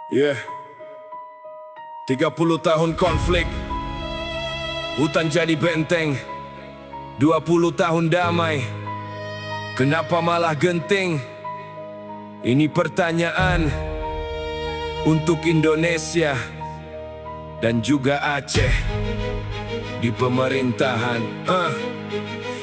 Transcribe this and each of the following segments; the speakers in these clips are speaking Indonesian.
Yeah. 30 tahun konflik, hutan jadi benteng. 20 tahun damai, kenapa malah genting? Ini pertanyaan untuk Indonesia dan juga Aceh di pemerintahan.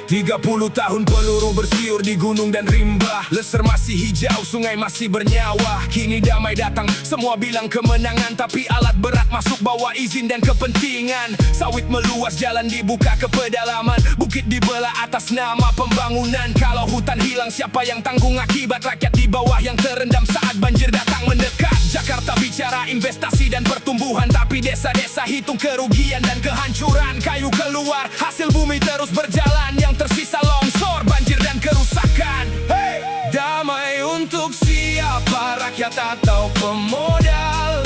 30 tahun peluru bersiur di gunung dan rimba. Leser masih hijau, sungai masih bernyawa. Kini damai datang, semua bilang kemenangan. Tapi alat berat masuk bawa izin dan kepentingan. Sawit meluas, jalan dibuka ke pedalaman. Bukit dibelah atas nama pembangunan. Kalau hutan hilang, siapa yang tanggung akibat rakyat di bawah yang terendam saat banjir datang mendekat? Jakarta bicara investasi dan pertumbuhan, tapi desa-desa hitung kerugian dan kehancuran. Kayu keluar, hasil bumi terus berjalan. Yang tersisa longsor, banjir dan kerusakan. Hey! Damai untuk siapa, rakyat atau pemodal?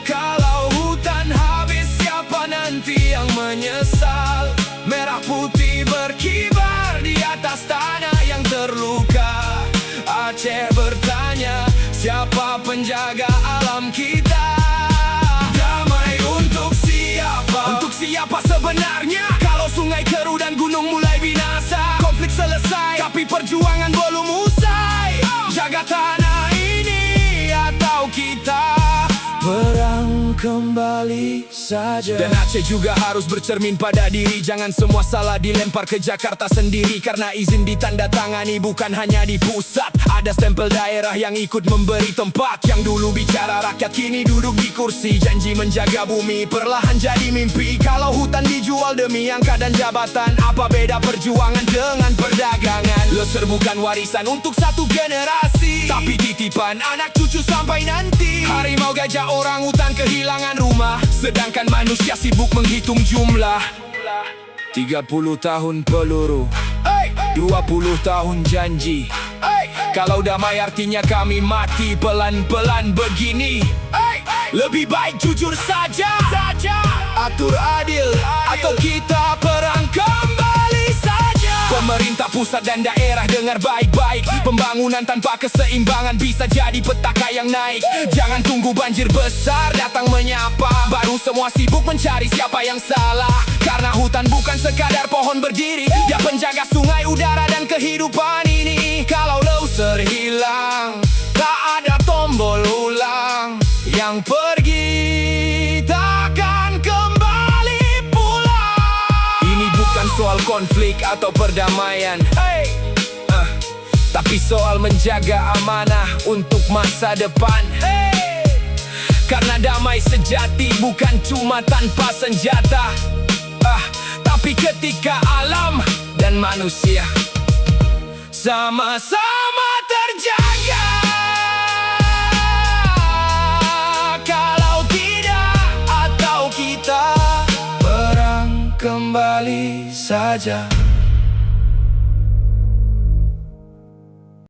Kalau hutan habis, siapa nanti yang menyesal? Merah putih berkibar di atas tanah yang terluka. Aceh bertanya, siapa penjaga alam kita? Damai untuk siapa? Untuk siapa sebenarnya? Kalau sungai keruh dan gunung mulai binasa, konflik selesai, tapi perjuangan belum usai. Jaga tanah ini atau kita perang kembali saja. Dan Aceh juga harus bercermin pada diri. Jangan semua salah dilempar ke Jakarta sendiri. Karena izin ditandatangani bukan hanya di pusat. Ada stempel daerah yang ikut memberi tempat. Yang dulu bicara rakyat kini duduk di kursi. Janji menjaga bumi perlahan jadi mimpi. Kalau hutan dijual demi angka dan jabatan, apa beda perjuangan dengan perdagangan? Leser bukan warisan untuk satu generasi, tapi titipan anak cucu sampai nanti. Harimau, gajah, orang hutan kehilangan rumah, sedangkan manusia sibuk menghitung jumlah. 30 tahun peluru, 20 tahun janji. Kalau damai artinya kami mati pelan-pelan begini. Lebih baik jujur saja, atur adil, atau kita perang kembali saja. Pemerintah pusat dan daerah dengar baik-baik. Pembangunan tanpa keseimbangan bisa jadi petaka yang naik. Jangan tunggu banjir besar datang menyapa, baru semua sibuk mencari siapa yang salah. Karena hutan bukan sekadar pohon berdiri, dia penjaga sungai, udara, dan kehidupan ini. Kalau loser hilang, tak ada tombol ulang. Yang pergi takkan kembali pulang. Ini bukan soal konflik atau perdamaian, tapi soal menjaga amanah untuk masa depan. Karena damai sejati bukan cuma tanpa senjata, tapi ketika alam dan manusia sama-sama terjaga. Kalau tidak, atau kita perang kembali saja.